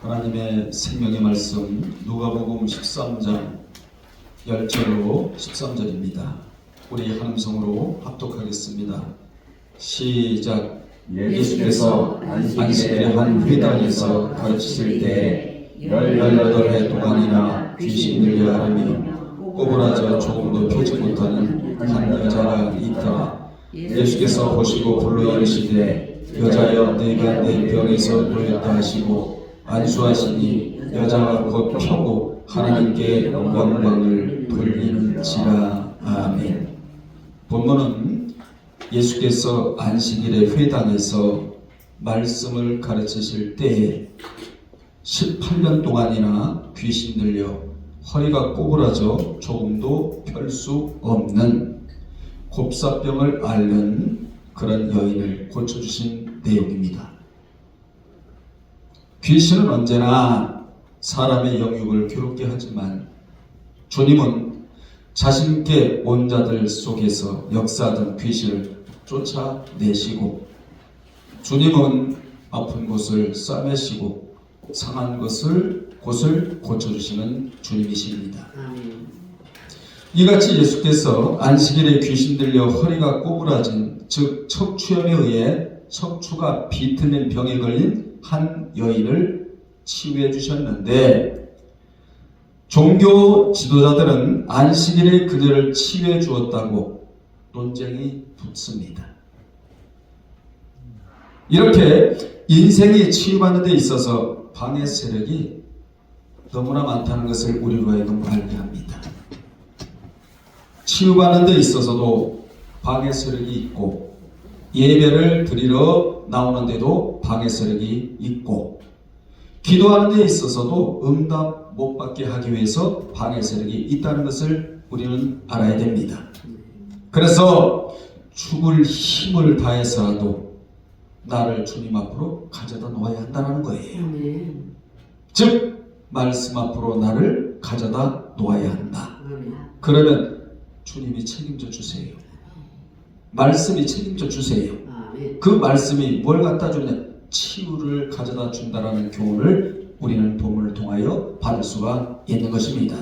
하나님의 생명의 말씀 누가복음 13장 10절로 13절입니다. 우리 한 음성으로 합독하겠습니다. 시작. 예수께서 안식일의 한 회당에서 가르치실 때 18해 동안이나 귀신이 들려 앓으며 꼬부라져 조금도 펴지 못하는 한 여자가 있더라. 예수께서 보시고 불러 이르시되 여자여 내가 내 병에서 놓였다 하시고 안수하시니 여자가 곧 펴고 하나님께 영광을 돌리는지라. 아멘. 본문은 예수께서 안식일의 회당에서 말씀을 가르치실 때에 18년 동안이나 귀신 들려 허리가 꼬부라져 조금도 펼 수 없는 곱사병을 앓는 그런 여인을 고쳐주신 내용입니다. 귀신은 언제나 사람의 영육을 괴롭게 하지만 주님은 자신께 온 자들 속에서 역사하던 귀신을 쫓아내시고 주님은 아픈 곳을 싸매시고 상한 곳을 고쳐주시는 주님이십니다. 이같이 예수께서 안식일에 귀신 들려 허리가 꼬부라진 즉 척추염에 의해 척추가 비틀린 병에 걸린 한 여인을 치유해 주셨는데 종교 지도자들은 안식일에 그녀를 치유해 주었다고 논쟁이 붙습니다. 이렇게 인생이 치유받는 데 있어서 방해 세력이 너무나 많다는 것을 우리로 하여금 알게 합니다. 치유받는 데 있어서도 방해 세력이 있고 예배를 드리러 나오는데도 방해 세력이 있고 기도하는 데 있어서도 응답 못 받게 하기 위해서 방해 세력이 있다는 것을 우리는 알아야 됩니다. 그래서 죽을 힘을 다해서라도 나를 주님 앞으로 가져다 놓아야 한다는 거예요. 즉 말씀 앞으로 나를 가져다 놓아야 한다. 그러면 주님이 책임져 주세요. 말씀이 책임져 주세요. 그 말씀이 뭘 갖다 주느냐? 치유를 가져다 준다라는 교훈을 우리는 본문을 통하여 받을 수가 있는 것입니다.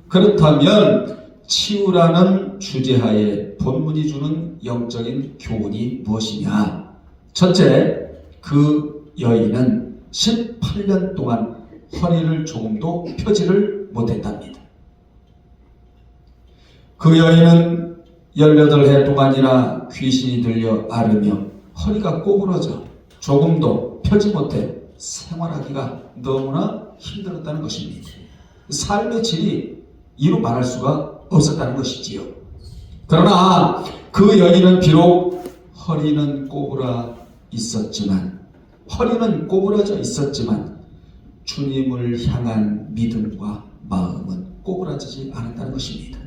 그렇다면 치유라는 주제하에 본문이 주는 영적인 교훈이 무엇이냐? 첫째, 그 여인은 18년 동안 허리를 조금도 펴지를 못했답니다. 그 여인은 18해 동안이나 귀신이 들려 앓으며 허리가 꼬부러져 조금도 펴지 못해 생활하기가 너무나 힘들었다는 것입니다. 삶의 질이 이루 말할 수가 없었다는 것이지요. 그러나 그 여인은 비록 허리는 꼬부러져 있었지만 주님을 향한 믿음과 마음은 꼬부라지지 않았다는 것입니다.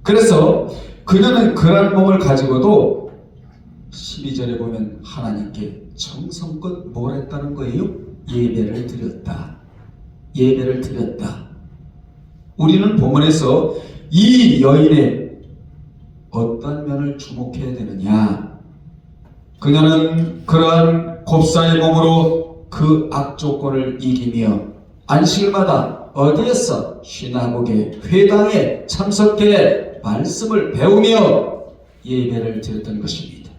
그래서 그녀는 그런 몸을 가지고도 12절에 보면 하나님께 정성껏 뭘 했다는 거예요? 예배를 드렸다. 우리는 본문에서 이 여인의 어떤 면을 주목해야 되느냐? 그녀는 그러한 곱사의 몸으로 그 악조건을 이기며 안식일마다 어디에서 시나고게 회당에 참석해 말씀을 배우며 예배를 드렸던 것입니다.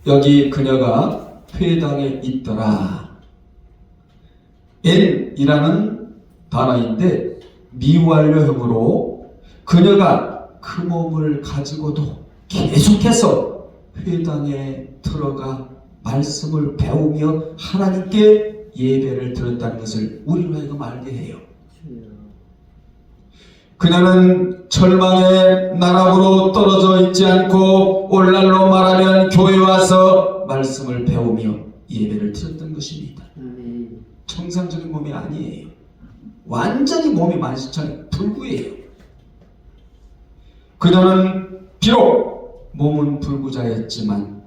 여기 그녀가 회당에 있더라. N이라는 단어인데 미완료형으로 그녀가 그 몸을 가지고도 계속해서 회당에 들어가 말씀을 배우며 하나님께 예배를 드렸다는 것을 우리로 하여금 알게 해요. 그녀는 철망의 나락으로 떨어져 있지 않고 오늘날로 말하면 교회 와서 말씀을 배우며 예배를 드렸던 것입니다. 정상적인 몸이 아니에요. 완전히 몸이 만신창이 불구예요. 그녀는 비록 몸은 불구자였지만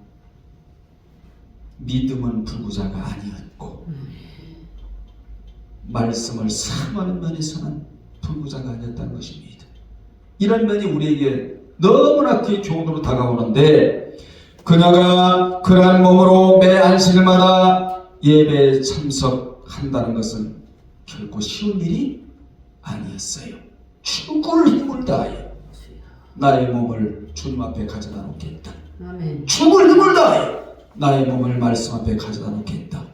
믿음은 불구자가 아니었고 말씀을 사모하는 면에서는 불구자가 아니었다는 것입니다. 이런 면이 우리에게 너무나 그 교훈으로 다가오는데 그녀가 그러한 몸으로 매 안식일마다 예배에 참석한다는 것은 결코 쉬운 일이 아니었어요. 죽을 힘을 다하여 나의 몸을 주님 앞에 가져다 놓겠다. 아멘. 죽을 힘을 다하여 나의 몸을 말씀 앞에 가져다 놓겠다.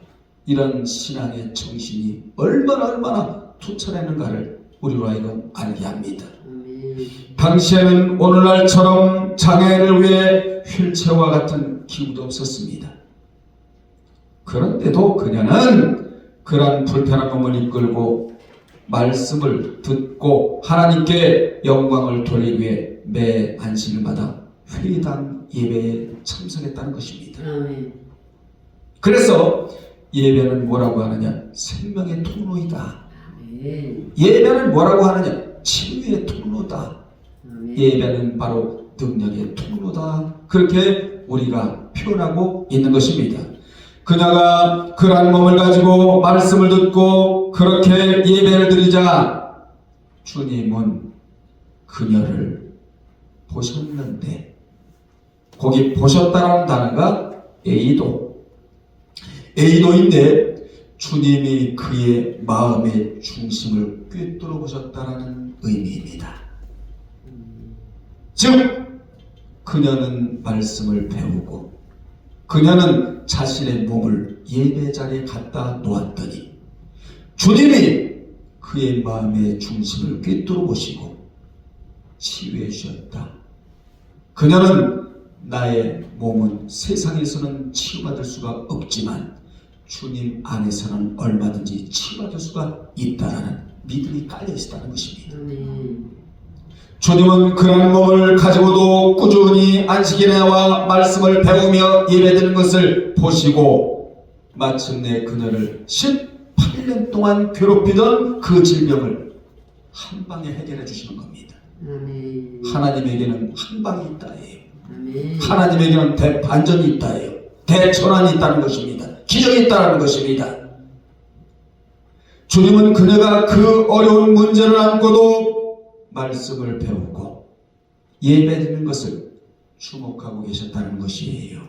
이런 신앙의 정신이 얼마나 투철했는가를 우리로 하여금 알게 합니다. 아멘. 당시에는 오늘날처럼 장애인을 위해 휠체어와 같은 기구도 없었습니다. 그런데도 그녀는 그런 불편한 몸을 이끌고 말씀을 듣고 하나님께 영광을 돌리기 위해 매 안식일마다 회당 예배에 참석했다는 것입니다. 아멘. 그래서 예배는 뭐라고 하느냐? 생명의 통로이다. 아멘. 예배는 뭐라고 하느냐? 치유의 통로다. 아멘. 예배는 바로 능력의 통로다. 그렇게 우리가 표현하고 있는 것입니다. 그녀가 그러한 몸을 가지고 말씀을 듣고 그렇게 예배를 드리자 주님은 그녀를 보셨는데, 거기 보셨다는 단어가 에이도인데 주님이 그의 마음의 중심을 꿰뚫어 보셨다는 의미입니다. 즉 그녀는 말씀을 배우고 그녀는 자신의 몸을 예배 자리에 갖다 놓았더니 주님이 그의 마음의 중심을 꿰뚫어 보시고 치유해 주셨다. 그녀는 나의 몸은 세상에서는 치유받을 수가 없지만 주님 안에서는 얼마든지 치유받을 수가 있다라는 믿음이 깔려 있었다는 것입니다. 아멘. 주님은 그런 몸을 가지고도 꾸준히 안식일에와 말씀을 배우며 예배드리는 것을 보시고 마침내 그녀를 18년 동안 괴롭히던 그 질병을 한 방에 해결해 주시는 겁니다. 아멘. 하나님에게는 한 방이 있다예요. 아멘. 하나님에게는 대반전이 있다예요. 대전환이 있다는 것입니다. 기적이 있다는 것입니다. 주님은 그녀가 그 어려운 문제를 안고도 말씀을 배우고 예배드리는 것을 주목하고 계셨다는 것이에요.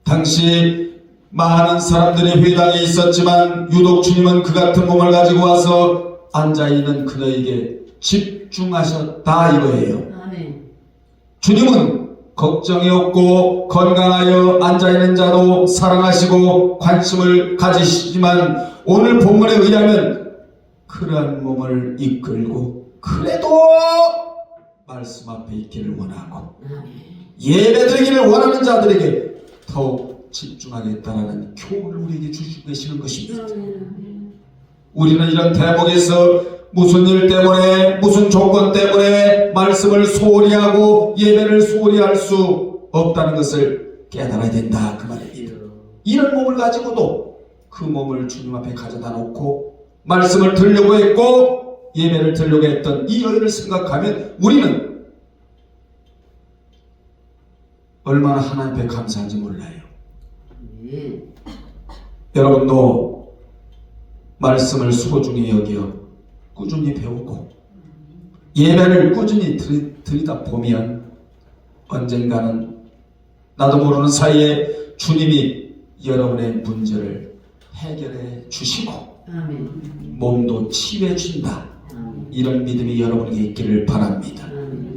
당시 많은 사람들이 회당에 있었지만 유독 주님은 그 같은 몸을 가지고 와서 앉아있는 그녀에게 집중하셨다 이거예요. 아멘. 주님은 걱정이 없고 건강하여 앉아있는 자도 사랑하시고 관심을 가지시지만 오늘 본문에 의하면 그러한 몸을 이끌고 그래도 말씀 앞에 있기를 원하고 예배드리기를 원하는 자들에게 더욱 집중하겠다는 교훈을 우리에게 주시고 계시는 것입니다. 우리는 이런 대목에서 무슨 일 때문에 무슨 조건 때문에 말씀을 소홀히 하고 예배를 소홀히 할 수 없다는 것을 깨달아야 된다 그 말입니다. 이런 몸을 가지고도 그 몸을 주님 앞에 가져다 놓고 말씀을 들으려고 했고 예배를 드리려고 했던 이 여인을 생각하면 우리는 얼마나 하나님 앞에 감사한지 몰라요. 여러분도 말씀을 소중히 여겨 꾸준히 배우고 예배를 꾸준히 드리다 보면 언젠가는 나도 모르는 사이에 주님이 여러분의 문제를 해결해 주시고 몸도 치유해 준다. 이런 믿음이 여러분에게 있기를 바랍니다.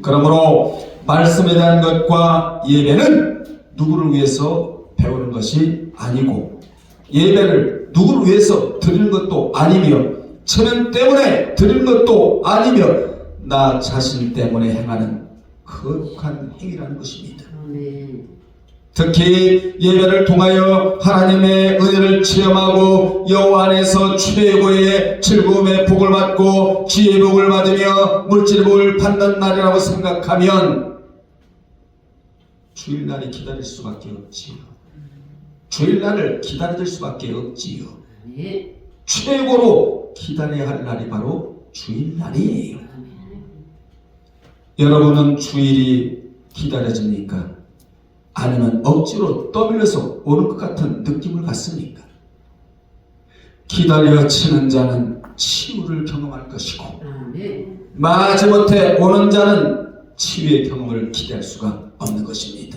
그러므로 말씀에 대한 것과 예배는 누구를 위해서 배우는 것이 아니고 예배를 누구를 위해서 드리는 것도 아니며 체면 때문에 드리는 것도 아니며 나 자신 때문에 행하는 거룩한 행위라는 것입니다. 특히 예배를 통하여 하나님의 은혜를 체험하고 여호와 안에서 최고의 즐거움의 복을 받고 지혜의 복을 받으며 물질의 복을 받는 날이라고 생각하면 주일날이 기다릴 수밖에 없지요. 주일날을 기다릴 수밖에 없지요. 최고로 기다려야 할 날이 바로 주일날이에요. 여러분은 주일이 기다려집니까? 아니면 억지로 떠밀려서 오는 것 같은 느낌을 갖습니까? 기다려지는 자는 치유를 경험할 것이고 마지못해 오는 자는 치유의 경험을 기대할 수가 없는 것입니다.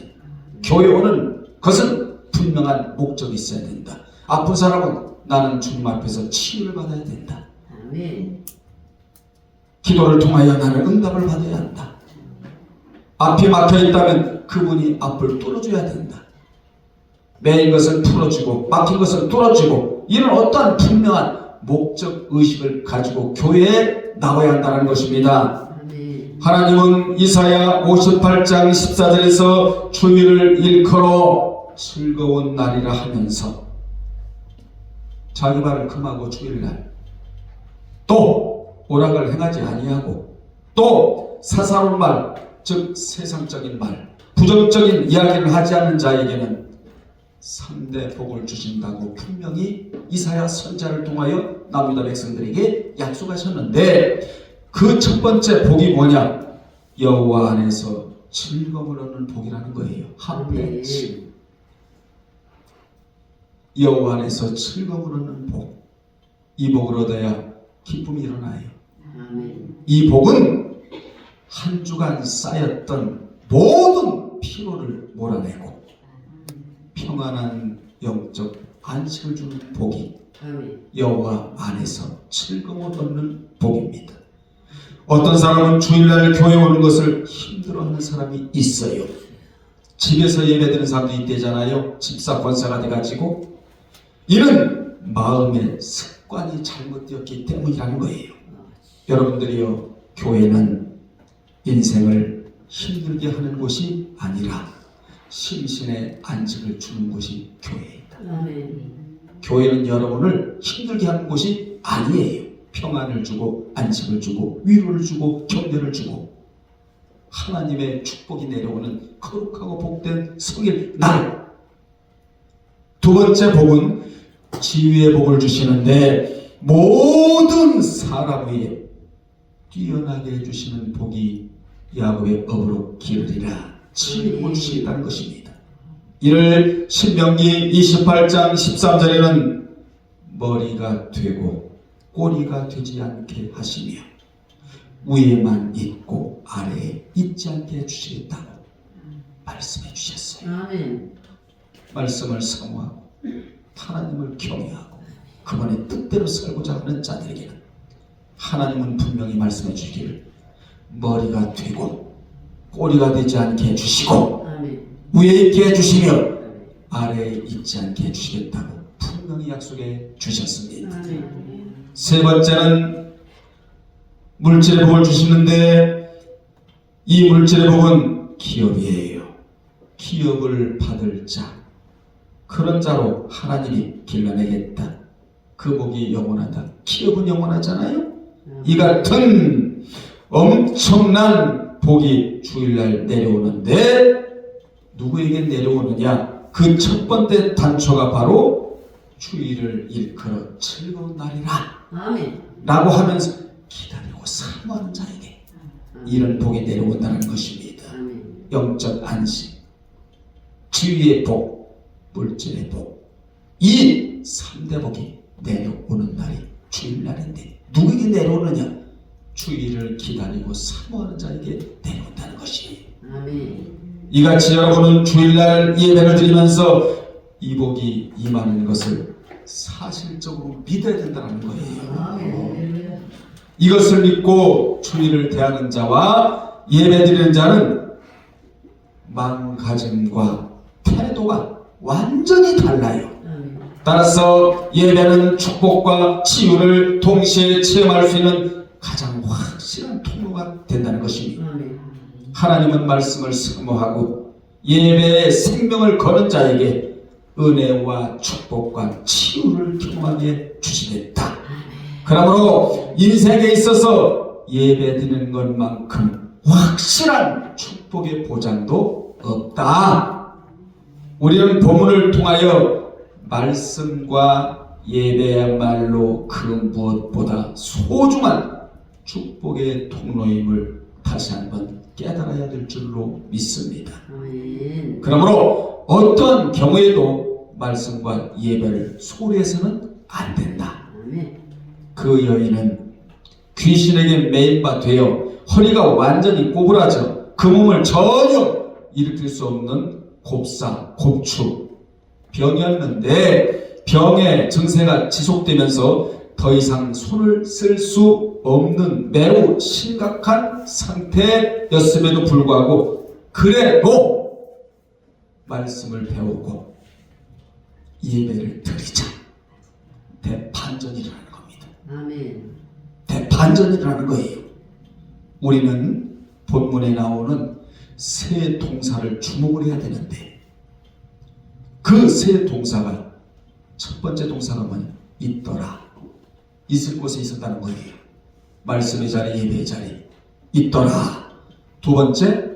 교회 오는 것은 분명한 목적이 있어야 된다. 아픈 사람은 나는 주님 앞에서 치유를 받아야 된다. 아멘. 기도를 통하여 나는 응답을 받아야 한다. 앞이 막혀있다면 그분이 앞을 뚫어줘야 된다. 매인 것을 풀어주고 막힌 것을 뚫어주고 이런 어떠한 분명한 목적 의식을 가지고 교회에 나와야 한다는 것입니다. 아멘. 하나님은 이사야 58장 14절에서 주일을 일컬어 즐거운 날이라 하면서 자기 말을 금하고 주일날 또 오락을 행하지 아니하고 또 사사로운 말, 즉 세상적인 말, 부정적인 이야기를 하지 않는 자에게는 3대 복을 주신다고 분명히 이사야 선지자를 통하여 남유다 백성들에게 약속하셨는데 그 첫 번째 복이 뭐냐? 여호와 안에서 즐거움을 얻는 복이라는 거예요. 하프레치. 여호와 안에서 즐거움을 얻는 복. 이 복을 얻어야 기쁨이 일어나요. 아멘. 이 복은 한 주간 쌓였던 모든 피로를 몰아내고 평안한 영적 안식을 주는 복이 아멘. 여호와 안에서 즐거움을 얻는 복입니다. 어떤 사람은 주일날 교회 오는 것을 힘들어하는 사람이 있어요. 집에서 예배드리는 사람도 있대잖아요. 집사 권사가 돼가지고 이는 마음의 습관이 잘못되었기 때문이라는 거예요. 여러분들이요, 교회는 인생을 힘들게 하는 곳이 아니라 심신의 안식을 주는 곳이 교회이다. 아멘. 교회는 여러분을 힘들게 하는 곳이 아니에요. 평안을 주고 안식을 주고 위로를 주고 격려를 주고 하나님의 축복이 내려오는 거룩하고 복된 성일 날. 두 번째 복은 지위의 복을 주시는데 모든 사람 위에 뛰어나게 해주시는 복이 야곱의 업으로 기르리라. 지위의 복을 주시겠다는 것입니다. 이를 신명기 28장 13절에는 머리가 되고 꼬리가 되지 않게 하시며 위에만 있고 아래에 있지 않게 해주시겠다고 말씀해 주셨어요. 아멘. 말씀을 사모하고 하나님을 경외하고 그분의 뜻대로 살고자 하는 자들에게는 하나님은 분명히 말씀해 주시기를 머리가 되고 꼬리가 되지 않게 해주시고 아멘. 위에 있게 해주시며 아래에 있지 않게 해주시겠다고 분명히 약속해 주셨습니다. 아멘. 세 번째는 물질의 복을 주시는데 이 물질의 복은 기업이에요. 기업을 받을 자, 그런 자로 하나님이 길러내겠다. 그 복이 영원하다. 기업은 영원하잖아요. 이 같은 엄청난 복이 주일날 내려오는데 누구에게 내려오느냐? 그 첫 번째 단초가 바로 주일을 일컬어 즐거운 날이라 아멘. 라고 하면서 기다리고 사모하는 자에게 이런 복이 내려온다는 것입니다. 아멘. 영적 안식, 지위의 복, 물질의 복, 이 3대 복이 내려오는 날이 주일날인데 누구에게 내려오느냐? 주일을 기다리고 사모하는 자에게 내려온다는 것이에요. 아멘. 이같이 여러분은 주일날 예배를 드리면서 이 복이 임하는 것을 사실적으로 믿어야 된다는 거예요. 아멘. 이것을 믿고 주일을 대하는 자와 예배 드리는 자는 마음가짐과 태도가 완전히 달라요. 아멘. 따라서 예배는 축복과 치유를 동시에 체험할 수 있는 가장 확실한 통로가 된다는 것입니다. 아멘. 하나님은 말씀을 사모하고 예배에 생명을 거는 자에게 은혜와 축복과 치유를 경험하게 주시겠다. 그러므로 인생에 있어서 예배 드리는 것만큼 확실한 축복의 보장도 없다. 우리는 본문을 통하여 말씀과 예배야말로 그 무엇보다 소중한 축복의 통로임을 다시 한번 깨달아야 될 줄로 믿습니다. 아멘. 그러므로 어떤 경우에도 말씀과 예배를 소홀히 해서는 안 된다. 아멘. 그 여인은 귀신에게 매인바 되어 허리가 완전히 꼬부라져 그 몸을 전혀 일으킬 수 없는 곱상, 곱추 병이었는데 병의 증세가 지속되면서 더 이상 손을 쓸 수 없는 매우 심각한 상태였음에도 불구하고 그래도 말씀을 배우고 예배를 드리자. 대반전이 일어나는 겁니다. 아멘. 대반전이 일어나는 거예요. 우리는 본문에 나오는 세 동사를 주목을 해야 되는데 그 세 동사가 첫 번째 동사가 뭐냐? 있더라. 있을 곳에 있었다는 거예요. 말씀의 자리, 예배의 자리. 있더라. 두 번째,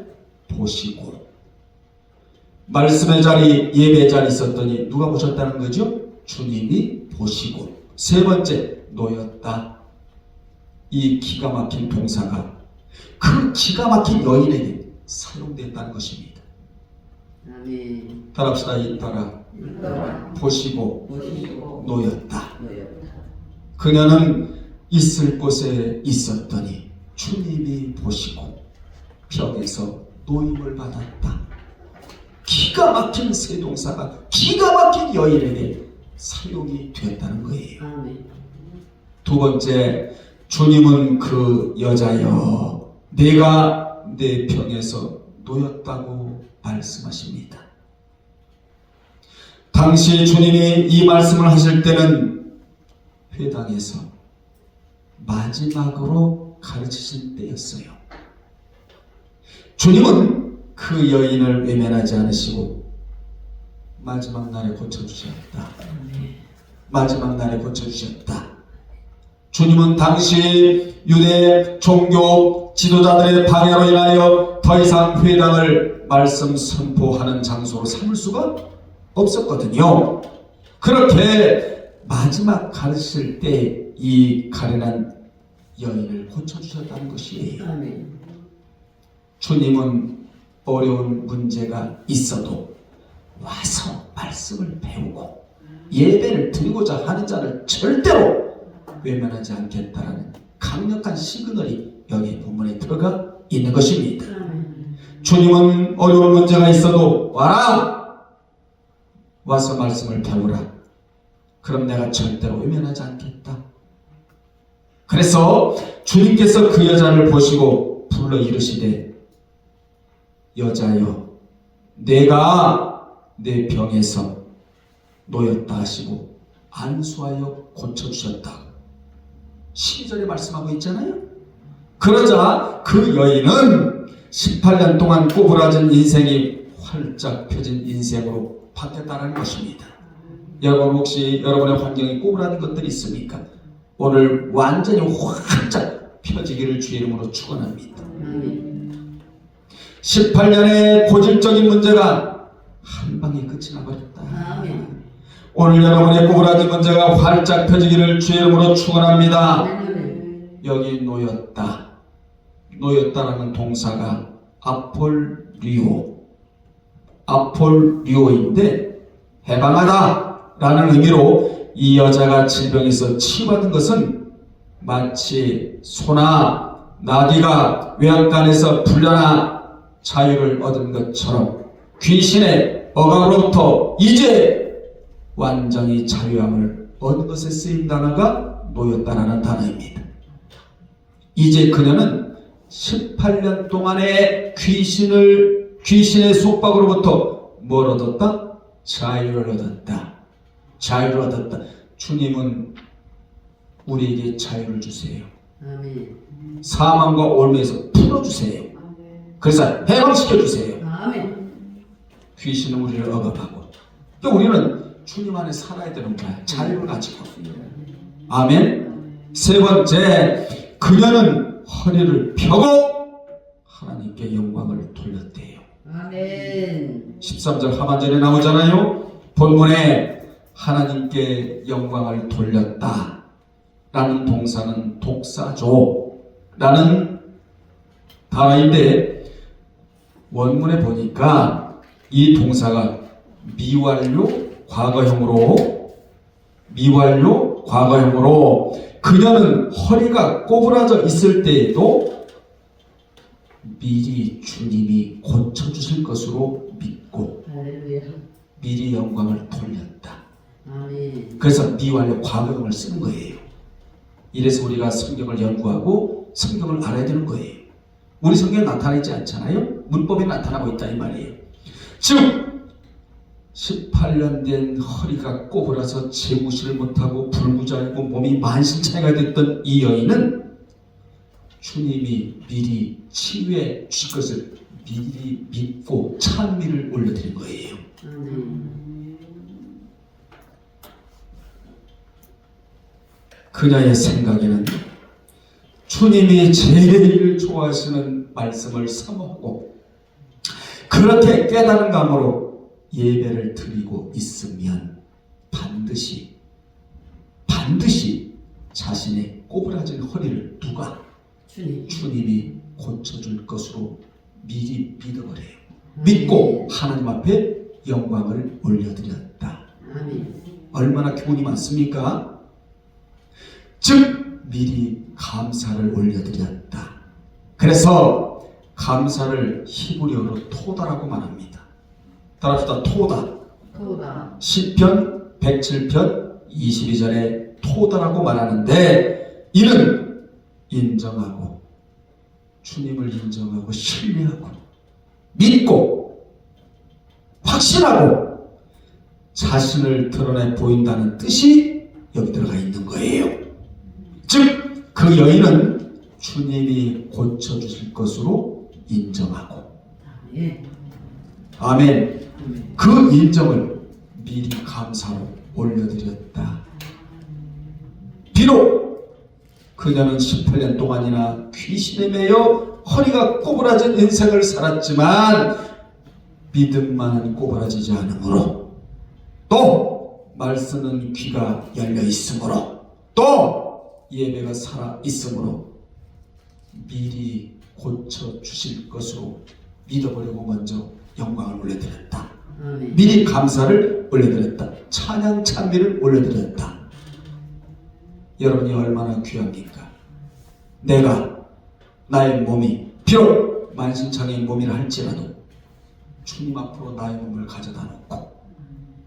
보시고. 말씀의 자리, 예배의 자리 있었더니 누가 보셨다는 거죠? 주님이 보시고. 세 번째, 놓였다. 이 기가 막힌 동사가 그 기가 막힌 여인에게 사용됐다는 것입니다. 아멘. 따라합시다. 있더라. 있더라. 보시고. 보시고 놓였다. 놓였다. 그녀는 있을 곳에 있었더니 주님이 보시고 벽에서 노임을 받았다. 기가 막힌 세 동사가 기가 막힌 여인에게 사용이 되었다는 거예요. 아멘. 두 번째, 주님은 그 여자여 내가 내 병에서 놓였다고 말씀하십니다. 당시 주님이 이 말씀을 하실 때는 회당에서 마지막으로 가르치실 때였어요. 주님은 그 여인을 외면하지 않으시고 마지막 날에 고쳐주셨다. 마지막 날에 고쳐주셨다. 주님은 당시 유대 종교 지도자들의 방해로 인하여 더 이상 회당을 말씀 선포하는 장소로 삼을 수가 없었거든요. 그렇게 마지막 가르칠 때 이 가련한 여인을 고쳐주셨다는 것이에요. 아멘. 주님은 어려운 문제가 있어도 와서 말씀을 배우고 예배를 드리고자 하는 자를 절대로 외면하지 않겠다라는 강력한 시그널이 여기 본문에 들어가 있는 것입니다. 아멘. 주님은 어려운 문제가 있어도 와라! 와서 말씀을 배우라. 그럼 내가 절대로 외면하지 않겠다. 그래서 주님께서 그 여자를 보시고 불러 이르시되 여자여 내가 내 병에서 놓였다 하시고 안수하여 고쳐주셨다. 12절에 말씀하고 있잖아요. 그러자 그 여인은 18년 동안 꼬부라진 인생이 활짝 펴진 인생으로 바뀌었다는 것입니다. 여러분 혹시 여러분의 환경이 꼬부라진 것들이 있습니까? 오늘 완전히 활짝 펴지기를 주의 이름으로 축원합니다. 아멘. 18년의 고질적인 문제가 한 방에 끝이 나버렸다. 아멘. 오늘 여러분의 꼬부라진 문제가 활짝 펴지기를 주의 이름으로 축원합니다. 아멘. 여기 놓였다. 놓였다라는 동사가 아폴리오인데 해방하다라는 의미로 이 여자가 질병에서 치유받은 것은 마치 소나 나귀가 외양간에서 풀려나 자유를 얻은 것처럼 귀신의 억압으로부터 이제 완전히 자유함을 얻은 것에 쓰인 단어가 놓였다라는 단어입니다. 이제 그녀는 18년 동안의 귀신의 속박으로부터 뭘 얻었다? 자유를 얻었다. 자유를 얻었다. 주님은 우리에게 자유를 주세요. 아멘. 사망과 올무에서 풀어주세요. 그래서 해방시켜주세요. 아멘. 귀신은 우리를 억압하고 또 우리는 주님 안에 살아야 되는 거야. 자유를 가지고. 아멘. 세 번째, 그녀는 허리를 펴고 하나님께 영광을 돌렸대요. 아멘. 13절 하반절에 나오잖아요. 본문에 하나님께 영광을 돌렸다 라는 동사는 독사조 라는 단어인데 원문에 보니까 이 동사가 미완료 과거형으로 그녀는 허리가 꼬부라져 있을 때에도 미리 주님이 고쳐주실 것으로 믿고 할렐루야. 미리 영광을 돌렸다. 아멘. 그래서 미완료 과거형을 쓰는 거예요. 이래서 우리가 성경을 연구하고 성경을 알아야 되는 거예요. 우리 성경에 나타나지 않잖아요. 문법에 나타나고 있다 이 말이에요. 즉 18년 된 허리가 꼬부라서 재무시를 못하고 불구자이고 몸이 만신창이가 됐던 이 여인은 주님이 미리 치유해 주실 것을 미리 믿고 찬미를 올려드린 거예요. 아멘. 그녀의 생각에는 주님이 제일 좋아하시는 말씀을 사모하고 그렇게 깨달은 감으로 예배를 드리고 있으면 반드시 자신의 꼬부라진 허리를 누가 주님. 주님이 고쳐줄 것으로 미리 믿어버려요. 믿고 하나님 앞에 영광을 올려드렸다. 아멘. 얼마나 기분이 많습니까? 즉 미리 감사를 올려드렸다. 그래서 감사를 히브리어로 토다라고 말합니다. 따라합시다. 토다. 토다. 시편 107편 22절에 토다라고 말하는데 이는 인정하고 주님을 인정하고 신뢰하고 믿고 확신하고 자신을 드러내 보인다는 뜻이 여기 들어가 있는 거예요. 즉 그 여인은 주님이 고쳐주실 것으로 인정하고 예. 아멘. 그 인정을 미리 감사로 올려드렸다. 비록 그녀는 18년 동안이나 귀신에 매여 허리가 꼬부라진 인생을 살았지만 믿음만은 꼬부라지지 않으므로 또 말씀은 귀가 열려 있으므로 또 예배가 살아 있으므로 미리 고쳐주실 것으로 믿어보려고 먼저 영광을 올려드렸다. 아멘. 미리 감사를 올려드렸다. 찬양 찬미를 올려드렸다. 여러분이 얼마나 귀합니까? 내가 나의 몸이 비록 만신창이인 몸이라 할지라도 주님 앞으로 나의 몸을 가져다 놓고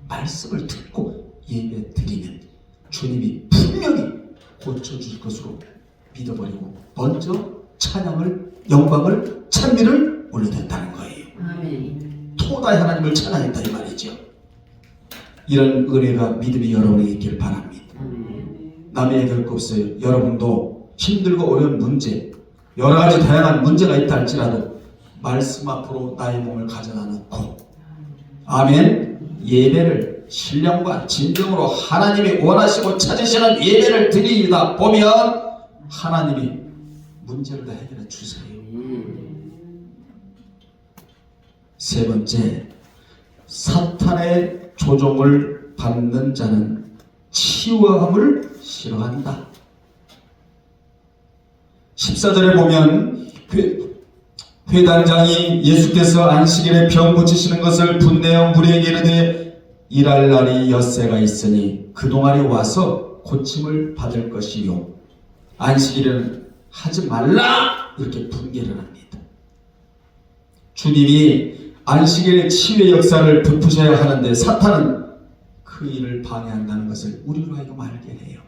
말씀을 듣고 예배 드리면 주님이 분명히 고쳐줄 것으로 믿어버리고 먼저 찬양을 영광을 찬미를 올려드렸다는 거예요. 아멘. 토다의 하나님을 찬양했다 이 말이죠. 이런 은혜가 믿음이 여러분에게 있기를 바랍니다. 아멘. 남의 얘기할 거 없어요. 여러분도 힘들고 어려운 문제 여러 가지 다양한 문제가 있다 할지라도 말씀 앞으로 나의 몸을 가져다 놓고 아멘. 예배를 신령과 진정으로 하나님이 원하시고 찾으시는 예배를 드리다 보면 하나님이 문제를 다 해결해 주세요. 세 번째, 사탄의 조종을 받는 자는 치유함을 싫어한다. 14절에 보면 회당장이 예수께서 안식일에 병 고치시는 것을 분내어 무리에게 이르되 일할 날이 엿새가 있으니 그동안에 와서 고침을 받을 것이요 안식일은 하지 말라 이렇게 분개를 합니다. 주님이 안식일의 치유의 역사를 베푸셔야 하는데 사탄은 그 일을 방해한다는 것을 우리로 하여금 알게 해요.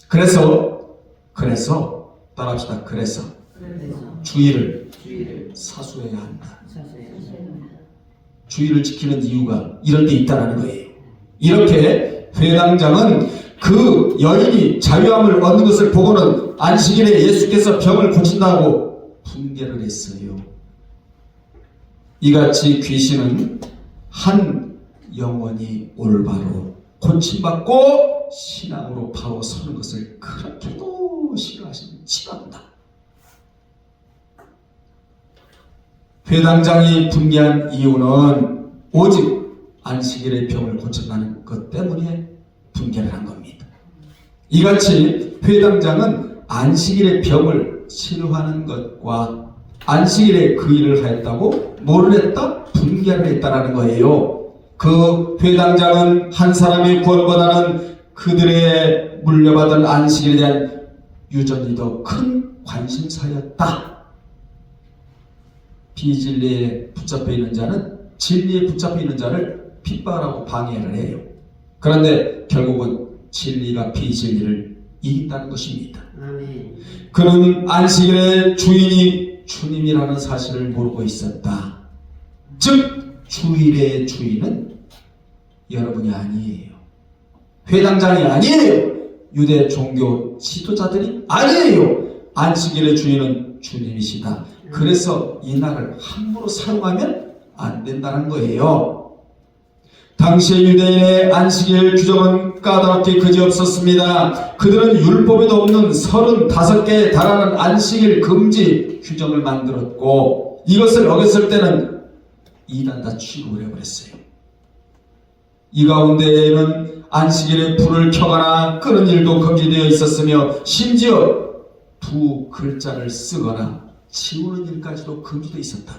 그래서 따라합시다. 그래서 주의를 사수해야 한다. 주의를 지키는 이유가 이런 데 있다는 거예요. 이렇게 회당장은 그 여인이 자유함을 얻는 것을 보고는 안식일에 예수께서 병을 고친다고 분개를 했어요. 이같이 귀신은 한 영혼이 올바로 고침받고 신앙으로 바로 서는 것을 그렇게도 싫어한다. 회당장이 분개한 이유는 오직 안식일의 병을 고쳤다는 것 때문에 분개를 한 겁니다. 이같이 회당장은 안식일의 병을 치료하는 것과 안식일에 그 일을 하였다고 뭐를 했다? 분개를 했다라는 거예요. 그 회당장은 한 사람이 구원보다는 그들의 물려받은 안식일에 대한 유전이 더 큰 관심사였다. 비진리에 붙잡혀 있는 자는 진리에 붙잡혀 있는 자를 핍박하고 방해를 해요. 그런데 결국은 진리가 비진리를 이긴다는 것입니다. 아멘. 그는 안식일의 주인이 주님이라는 사실을 모르고 있었다. 즉 주일의 주인은 여러분이 아니에요. 회당장이 아니에요. 유대 종교 지도자들이 아니에요. 안식일의 주인은 주님이시다. 그래서 이 날을 함부로 사용하면 안 된다는 거예요. 당시의 유대인의 안식일 규정은 까다롭게 그지없었습니다. 그들은 율법에도 없는 35개에 달하는 안식일 금지 규정을 만들었고 이것을 어겼을 때는 이단 다 취급을 해버렸어요. 이 가운데에는 안식일에 불을 켜거나 끄는 일도 금지되어 있었으며 심지어 두 글자를 쓰거나 지우는 일까지도 금지되어 있었다.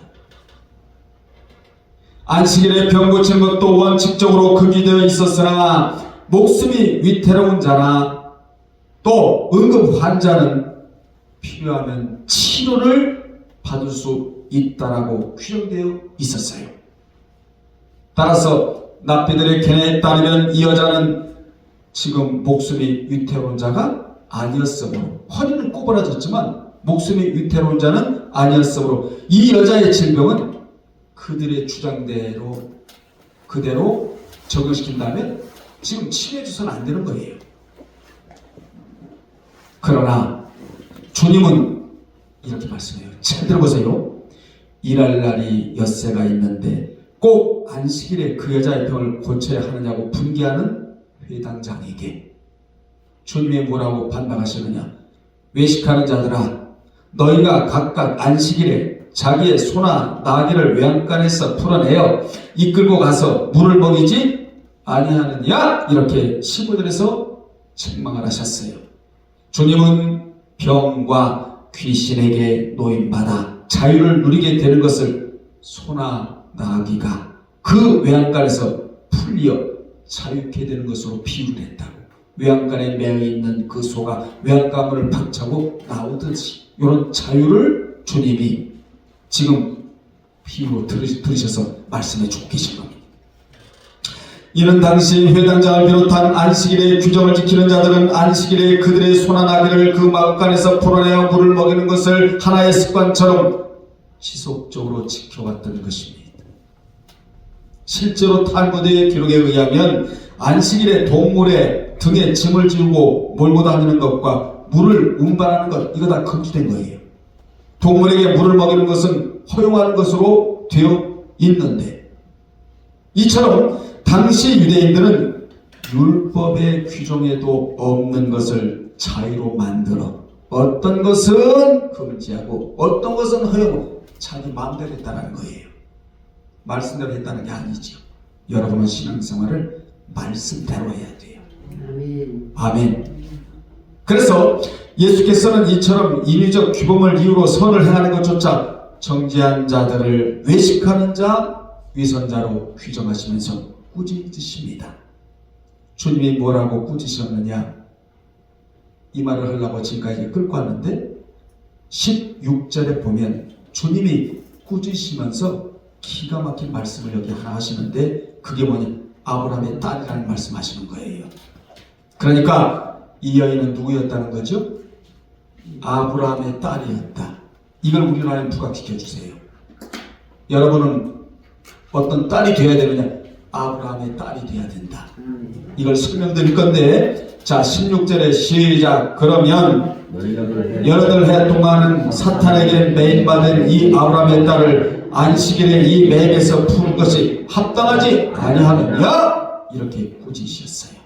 안식일에 병 고치는 것도 원칙적으로 금지되어 있었으나 목숨이 위태로운 자나 또 응급 환자는 필요하면 치료를 받을 수 있다라고 규정되어 있었어요. 따라서 납비들의 견해에 따르면 이 여자는 지금 목숨이 위태로운 자가 아니었으므로 허리는 꼬부라졌지만 목숨이 위태로운 자는 아니었으므로 이 여자의 질병은 그들의 주장대로 그대로 적용시킨다면 지금 치료해줘서는 안 되는 거예요. 그러나 주님은 이렇게 말씀해요. 잘 들어보세요. 일할 날이 엿새가 있는데 꼭 안식일에 그 여자의 병을 고쳐야 하느냐고 분개하는 회당장에게 주님이 뭐라고 반박하시느냐. 외식하는 자들아, 너희가 각각 안식일에 자기의 소나 나귀를 외양간에서 풀어내어 이끌고 가서 물을 먹이지 아니하느냐, 이렇게 15절에서 책망을 하셨어요. 주님은 병과 귀신에게 노임받아 자유를 누리게 되는 것을 소나 나귀가 그 외양간에서 풀려 자유케 되는 것으로 비유를 했다고. 외양간에 매여 있는 그 소가 외양간문을 박차고 나오듯이 이런 자유를 주님이 지금 비유로 들으셔서 말씀해 주고 계신 겁니다. 이는 당시 회당장을 비롯한 안식일의 규정을 지키는 자들은 안식일에 그들의 소나 나귀를 그 마구간에서 풀어내어 물을 먹이는 것을 하나의 습관처럼 지속적으로 지켜왔던 것입니다. 실제로 탈무드의 기록에 의하면 안식일에 동물의 등에 짐을 지우고 몰고 다니는 것과 물을 운반하는 것, 이거 다 금지된 거예요. 동물에게 물을 먹이는 것은 허용하는 것으로 되어 있는데, 이처럼 당시 유대인들은 율법의 규정에도 없는 것을 자유로 만들어 어떤 것은 금지하고 어떤 것은 허용하고 자기 마음대로 했다는 거예요. 말씀대로 했다는 게 아니죠. 여러분은 신앙생활을 말씀대로 해야 돼요. 아멘. 아멘. 그래서 예수께서는 이처럼 인위적 규범을 이유로 선을 행하는 것조차 정죄한 자들을 외식하는 자, 위선자로 규정하시면서 꾸짖으십니다. 주님이 뭐라고 꾸짖으셨느냐? 이 말을 하려고 지금까지 끌고 왔는데 16절에 보면 주님이 꾸짖으시면서 기가 막힌 말씀을 여기 하나 하시는데 그게 뭐냐? 아브라함의 딸이라는 말씀하시는 거예요. 그러니까 이 여인은 누구였다는 거죠? 아브라함의 딸이었다. 이걸 우리나라에 부각시켜주세요. 여러분은 어떤 딸이 되어야 되느냐? 아브라함의 딸이 되어야 된다. 이걸 설명드릴 건데, 자 16절에 시작. 그러면 18해 동안은 사탄에게 매인받은 이 아브라함의 딸을 안식일에 이 맹에서 푸는 것이 합당하지 아니하느냐? 이렇게 꾸짖으셨어요.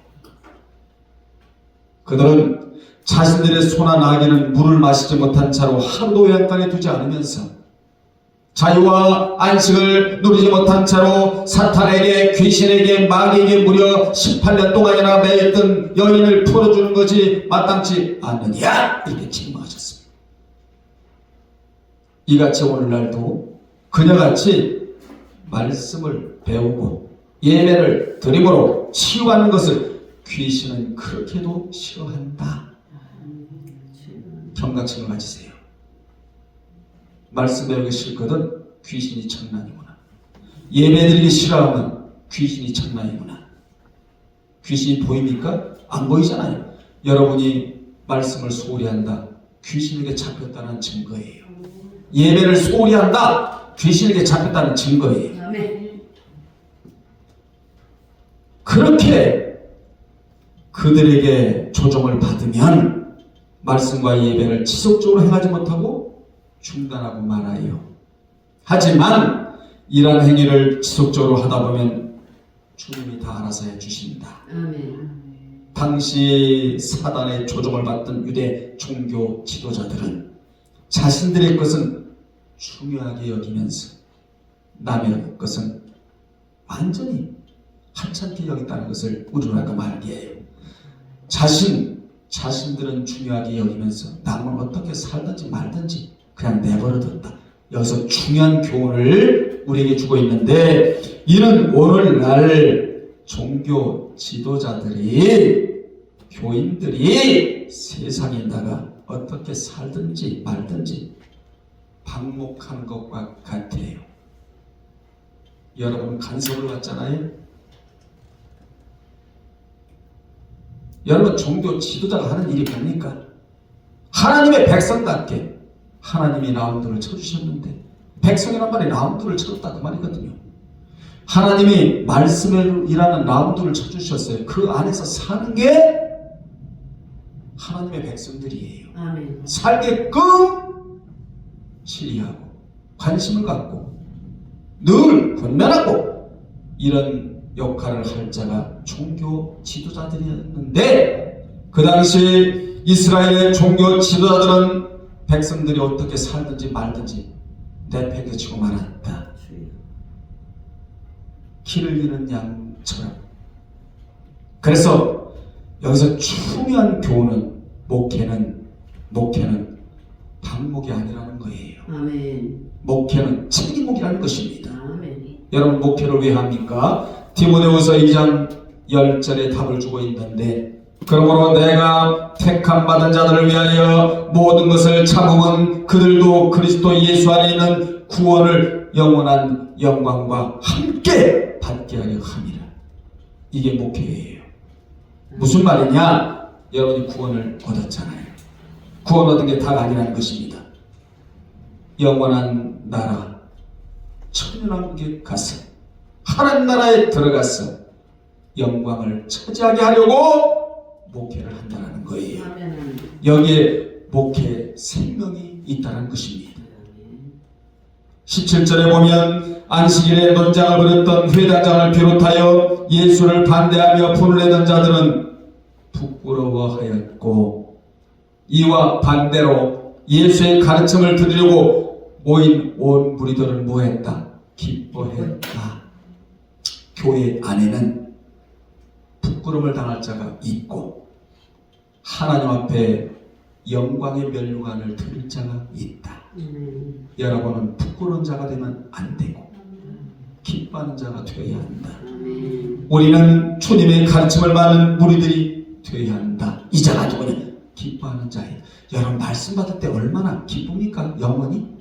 그들은 자신들의 소나 나귀는 물을 마시지 못한 채로 하루도 외양간에 두지 않으면서 자유와 안식을 누리지 못한 채로 사탄에게, 귀신에게, 마귀에게 무려 18년 동안이나 매였던 여인을 풀어주는 것이 마땅치 않느냐? 이렇게 책망하셨습니다. 이같이 오늘날도 그녀같이 말씀을 배우고 예배를 드림으로 치유하는 것을 귀신은 그렇게도 싫어한다. 경각심을 가지세요. 말씀 배우기 싫거든 귀신이 장난이구나. 예배드리기 싫어하면 귀신이 장난이구나. 귀신이 보입니까? 안 보이잖아요. 여러분이 말씀을 소홀히 한다. 귀신에게 잡혔다는 증거예요. 예배를 소홀히 한다. 귀신에게 잡혔다는 증거예요. 아멘. 그렇게 그들에게 조종을 받으면 말씀과 예배를 지속적으로 행하지 못하고 중단하고 말아요. 하지만 이러한 행위를 지속적으로 하다 보면 주님이 다 알아서 해주신다. 아멘. 당시 사단의 조종을 받던 유대 종교 지도자들은 자신들의 것은 중요하게 여기면서 남의 것은 완전히 하찮게 여겼다는 것을 우리가 말하게 해요. 자신들은 중요하게 여기면서 남은 어떻게 살든지 말든지 그냥 내버려뒀다. 여기서 중요한 교훈을 우리에게 주고 있는데, 이는 오늘날 종교 지도자들이, 교인들이 세상에 나가 어떻게 살든지 말든지 방목하는 것과 같아요. 여러분 간섭을 받잖아요. 여러분 종교 지도자가 하는 일이 뭡니까? 하나님의 백성답게 하나님이 라운드를 쳐주셨는데, 백성이란 말이 라운드를 쳤다 그 말이거든요. 하나님이 말씀이라는 라운드를 쳐주셨어요. 그 안에서 사는 게 하나님의 백성들이에요. 아멘. 살게끔 치리하고 관심을 갖고 늘 권면하고 이런 역할을 할 자가 종교 지도자들이었는데, 그 당시 이스라엘의 종교 지도자들은 백성들이 어떻게 살든지 말든지 내팽개치고 말았다. 길을 잃은 양처럼. 그래서 여기서 중요한 교훈은 목회는 방목이 아니라는 거예요. 아멘. 목회는 책임목이라는 것입니다. 아멘. 여러분 목회를 왜 합니까? 디모데후서 2장 10절에 답을 주고 있는데, 그러므로 내가 택함 받은 자들을 위하여 모든 것을 참으면 그들도 그리스도 예수 안에 있는 구원을 영원한 영광과 함께 받게 하려 함이라. 이게 목회예요. 무슨 말이냐? 여러분이 구원을 얻었잖아요. 구원 얻은 게 다가 아니라는 것입니다. 영원한 나라, 천년왕국에 가서 하나님 나라에 들어가서 영광을 차지하게 하려고 목회를 한다는 거예요. 아멘. 여기에 목회 생명이 있다는 것입니다. 17절에 보면 안식일에 논장을 벌였던 회당장을 비롯하여 예수를 반대하며 불을 내던 자들은 부끄러워하였고, 이와 반대로 예수의 가르침을 들으려고 모인 온 무리들은 뭐했다? 기뻐했다. 교회 안에는 부끄러움을 당할 자가 있고 하나님 앞에 영광의 면류관을 들을 자가 있다. 여러분은 부끄러운 자가 되면 안 되고 기뻐하는 자가 되어야 한다. 우리는 주님의 가르침을 받는 무리들이 되어야 한다. 이 자가 누구냐? 기뻐하는 자예요. 여러분 말씀 받을 때 얼마나 기쁩니까? 영원히?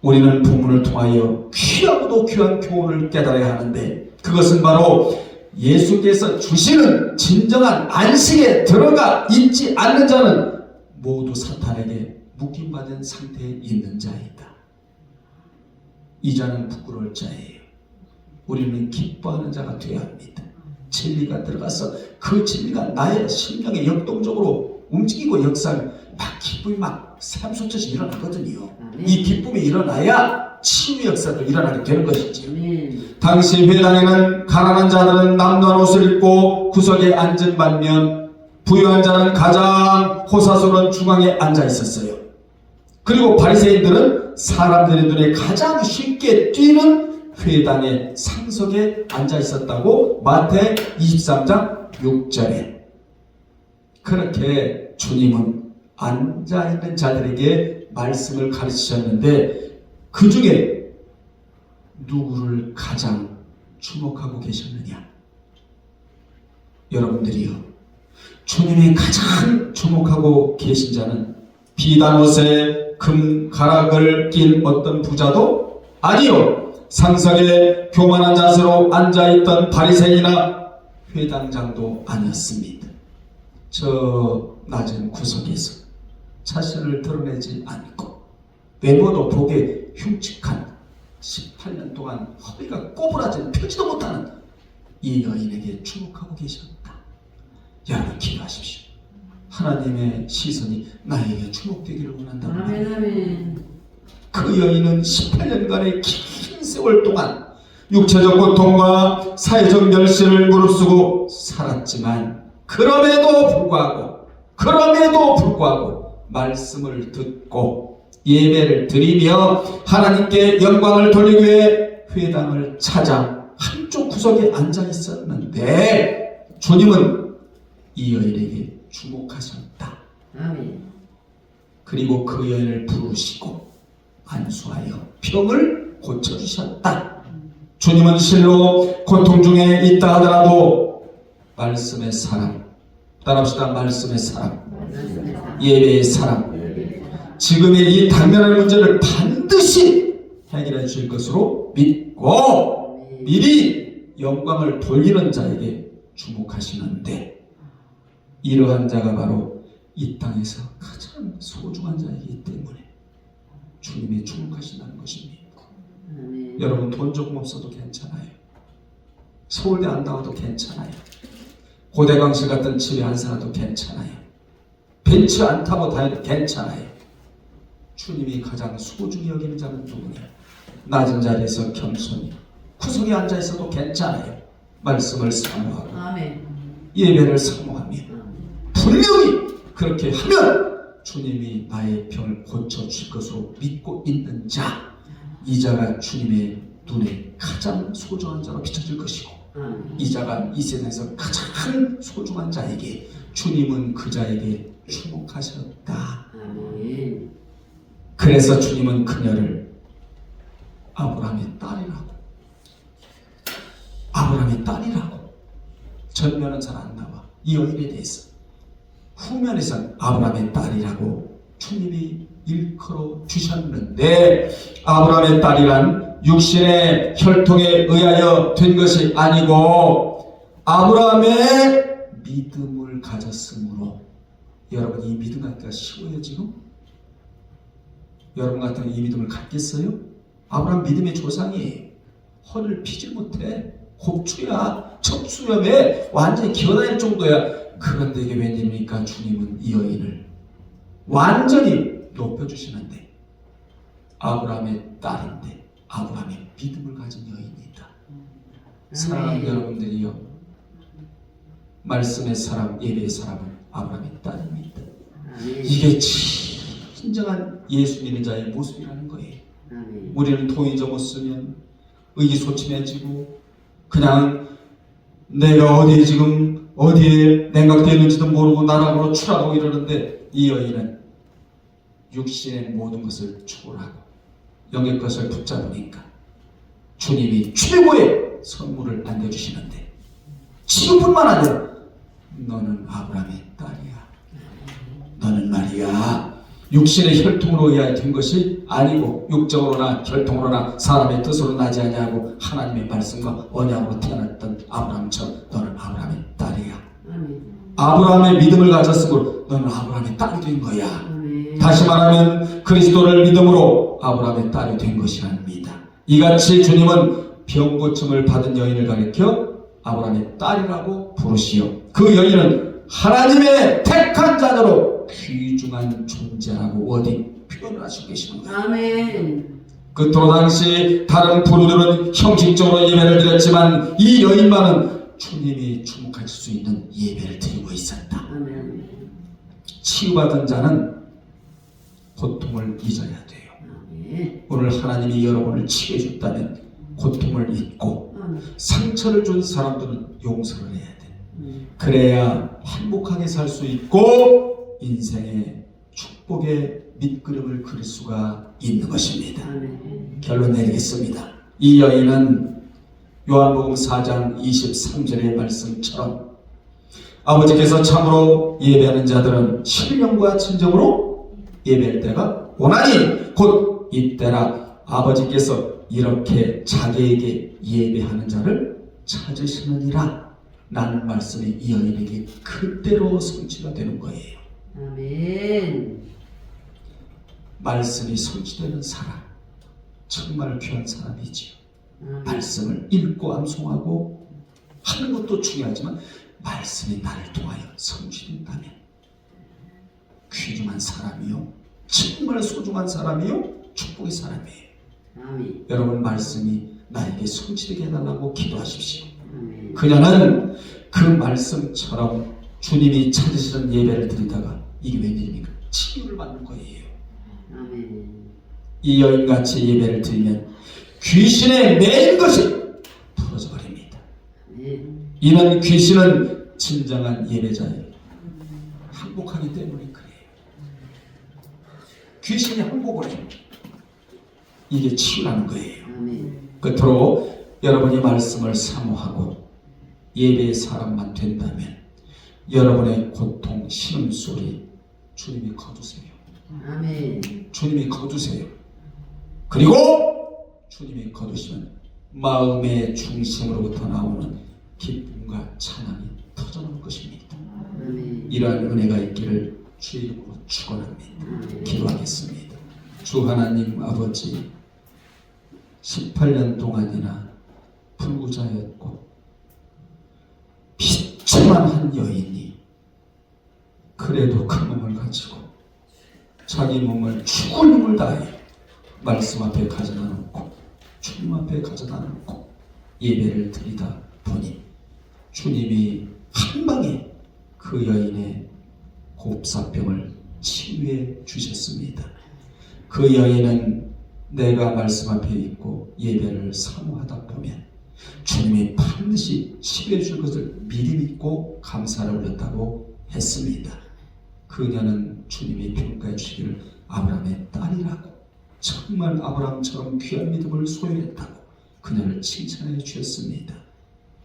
우리는 본문을 통하여 귀하고도 귀한 교훈을 깨달아야 하는데, 그것은 바로 예수께서 주시는 진정한 안식에 들어가 있지 않는 자는 모두 사탄에게 묶임받은 상태에 있는 자이다. 이 자는 부끄러울 자예요. 우리는 기뻐하는 자가 되어야 합니다. 진리가 들어가서 그 진리가 나의 심령에 역동적으로 움직이고 역사하면 막 기쁨이 막 샘솟듯이 일어나거든요. 이 기쁨이 일어나야 치유 역사도 일어나게 되는 것이지요. 당시 회당에는 가난한 자들은 남루한 옷을 입고 구석에 앉은 반면 부유한 자는 가장 호사스러운 중앙에 앉아 있었어요. 그리고 바리새인들은 사람들의 눈에 가장 쉽게 띄는 회당의 상석에 앉아 있었다고 마태 23장 6절에. 그렇게 주님은 앉아있는 자들에게 말씀을 가르치셨는데, 그 중에 누구를 가장 주목하고 계셨느냐? 여러분들이요, 주님이 가장 주목하고 계신 자는 비단 옷에 금 가락을 낀 어떤 부자도 아니요, 상석에 교만한 자세로 앉아있던 바리새인이나 회당장도 아니었습니다. 저 낮은 구석에서 자신을 드러내지 않고 외모도 보기에 흉측한 18년 동안 허리가 꼬부라진 펴지도 못하는 이 여인에게 주목하고 계셨다. 여러분 기도하십시오. 하나님의 시선이 나에게 주목되기를 원한다고 합니다. 아멘. 그 여인은 18년간의 긴 세월 동안 육체적 고통과 사회적 멸시를 무릅쓰고 살았지만 그럼에도 불구하고 말씀을 듣고 예배를 드리며 하나님께 영광을 돌리기 위해 회당을 찾아 한쪽 구석에 앉아 있었는데 주님은 이 여인에게 주목하셨다. 아멘. 그리고 그 여인을 부르시고 안수하여 병을 고쳐주셨다. 주님은 실로 고통 중에 있다 하더라도 말씀의 사랑, 따라합시다. 말씀의 사랑, 예배의 사랑, 지금의 이 당면한 문제를 반드시 해결해 주실 것으로 믿고 미리 영광을 돌리는 자에게 주목하시는데, 이러한 자가 바로 이 땅에서 가장 소중한 자이기 때문에 주님이 주목하신다는 것입니다. 여러분 돈 조금 없어도 괜찮아요. 서울대 안 나와도 괜찮아요. 고대광실 같은 집에 안 살아도 괜찮아요. 벤츠 안 타고 다녀도 괜찮아요. 주님이 가장 소중히 여기는 자는 누구냐? 낮은 자리에서 겸손히 구석에 앉아 있어도 괜찮아요. 말씀을 사모하고 아멘. 예배를 사모하며 분명히 그렇게 하면 주님이 나의 병을 고쳐주실 것으로 믿고 있는 자, 이 자가 주님의 눈에 가장 소중한 자로 비춰질 것이고, 이 자가 이 세상에서 가장 소중한 자에게 주님은 그 자에게 주목하셨다. 아멘. 그래서 주님은 그녀를 아브라함의 딸이라고 전면은 잘 안 나와. 이 여인에 대해서 후면에선 아브라함의 딸이라고 주님이 일컬어 주셨는데, 아브라함의 딸이란 육신의 혈통에 의하여 된 것이 아니고 아브라함의 믿음을 가졌으므로. 여러분 이 믿음 갖기가 쉬워요 지금? 여러분 같은 이 믿음을 갖겠어요? 아브라함 믿음의 조상이에요. 허리를 피지 못해. 곱추야, 척수염에 완전히 기어다닐 정도야. 그런데 이게 웬일입니까? 주님은 이 여인을 완전히 높여주시는데, 아브라함의 딸인데 아브라함의 믿음을 가진 여인이다. 사랑하는 여러분들이요, 말씀의 사람, 예배의 사람은 아브라함의 딸입니다. 이게 진정한 예수 믿는 자의 모습이라는 거예요. 우리는 통이 접었으면 의기소침해지고 그냥 내가 어디에 냉각되어 있는지도 모르고 나락으로 추락하고 이러는데, 이 여인은 육신의 모든 것을 초월하고 영의 것을 붙잡으니까 주님이 최고의 선물을 안겨주시는데, 지금뿐만 아니라 너는 아브라함의 딸이야. 너는 말이야 육신의 혈통으로 의하여 된 것이 아니고 육적으로나 혈통으로나 사람의 뜻으로 나지 아니하고 하나님의 말씀과 언약으로 태어났던 아브라함처럼 너는 아브라함의 딸이야. 아브라함의 믿음을 가졌으므로 너는 아브라함의 딸이 된 거야. 다시 말하면 그리스도를 믿음으로 아브라함의 딸이 된 것이랍니다. 이같이 주님은 병고침을 받은 여인을 가리켜 아브라함의 딸이라고 부르시오. 그 여인은 하나님의 택한 자녀로 귀중한 존재라고 어디 표현을 하시고 계시는 거예요. 아멘. 그토록 당시 다른 부류들은 형식적으로 예배를 드렸지만 이 여인만은 주님이 주목하실 수 있는 예배를 드리고 있었다. 아멘. 치유받은 자는 고통을 잊어야 돼요. 아멘. 오늘 하나님이 여러분을 치유해 줬다면 고통을 잊고, 상처를 준 사람들은 용서를 해야 돼. 그래야 행복하게 살 수 있고 인생의 축복의 밑그림을 그릴 수가 있는 것입니다. 아멘. 결론 내리겠습니다. 이 여인은 요한복음 4장 23절의 말씀처럼 아버지께서 참으로 예배하는 자들은 신령과 진정으로 예배할 때가 오나니 곧 이때라. 아버지께서 이렇게 자기에게 예배하는 자를 찾으시느니라 라는 말씀이 이 여인에게 그대로 성취가 되는 거예요. 아멘. 말씀이 성취되는 사람, 정말 귀한 사람이지요. 아멘. 말씀을 읽고 암송하고 하는 것도 중요하지만 말씀이 나를 통하여 성취된다면 귀중한 사람이요, 정말 소중한 사람이요, 축복의 사람이에요. 아멘. 여러분, 말씀이 나에게 성취되게 해달라고 기도하십시오. 아멘. 그녀는 그 말씀처럼 주님이 찾으시는 예배를 드리다가 이게 웬일입니까? 치유를 받는 거예요. 아멘. 이 여인같이 예배를 드리면 귀신의 매인 것이 풀어져 버립니다. 아멘. 이는 귀신은 진정한 예배자예요. 항복하기 때문에 그래요. 귀신이 항복을 해요. 이게 치유라는 거예요. 아멘. 끝으로 여러분이 말씀을 사모하고 예배의 사람만 된다면 여러분의 고통, 신음소리 주님이 거두세요. 아멘. 주님이 거두세요. 그리고 주님이 거두시면 마음의 중심으로부터 나오는 기쁨과 찬양이 터져나올 것입니다. 아멘. 이러한 은혜가 있기를 주의 이름으로 축원합니다. 기도하겠습니다. 주 하나님 아버지, 18년 동안이나 불구자였고 비참한 한 여인이 그래도 그 몸을 가지고 자기 몸을 죽을 힘을 다해 말씀 앞에 가져다 놓고 주님 앞에 가져다 놓고 예배를 드리다 보니 주님이 한 방에 그 여인의 곱사병을 치유해 주셨습니다. 그 여인은 내가 말씀 앞에 있고 예배를 사모하다 보면 주님이 반드시 치유해 줄 것을 미리 믿고 감사를 올렸다고 했습니다. 그녀는 주님이 평가해 주시기를 아브라함의 딸이라고, 정말 아브라함처럼 귀한 믿음을 소유했다고 그녀를 칭찬해 주셨습니다.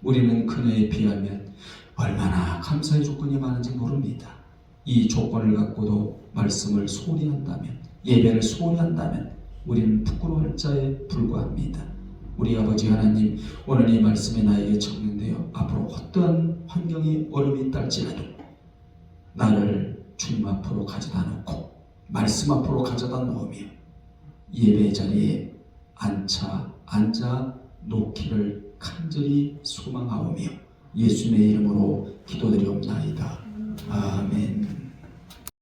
우리는 그녀에 비하면 얼마나 감사의 조건이 많은지 모릅니다. 이 조건을 갖고도 말씀을 소홀히 한다면, 예배를 소홀히 한다면 우리는 부끄러워할 자에 불과합니다. 우리 아버지 하나님, 오늘 이 말씀이 나에게 적용되어 앞으로 어떠한 환경이 어려움이 있달지라도 나를 주님 앞으로 가져다 놓고 말씀 앞으로 가져다 놓으며 예배 자리에 앉아 놓기를 간절히 소망하오며 예수님의 이름으로 기도드리옵나이다. 아멘.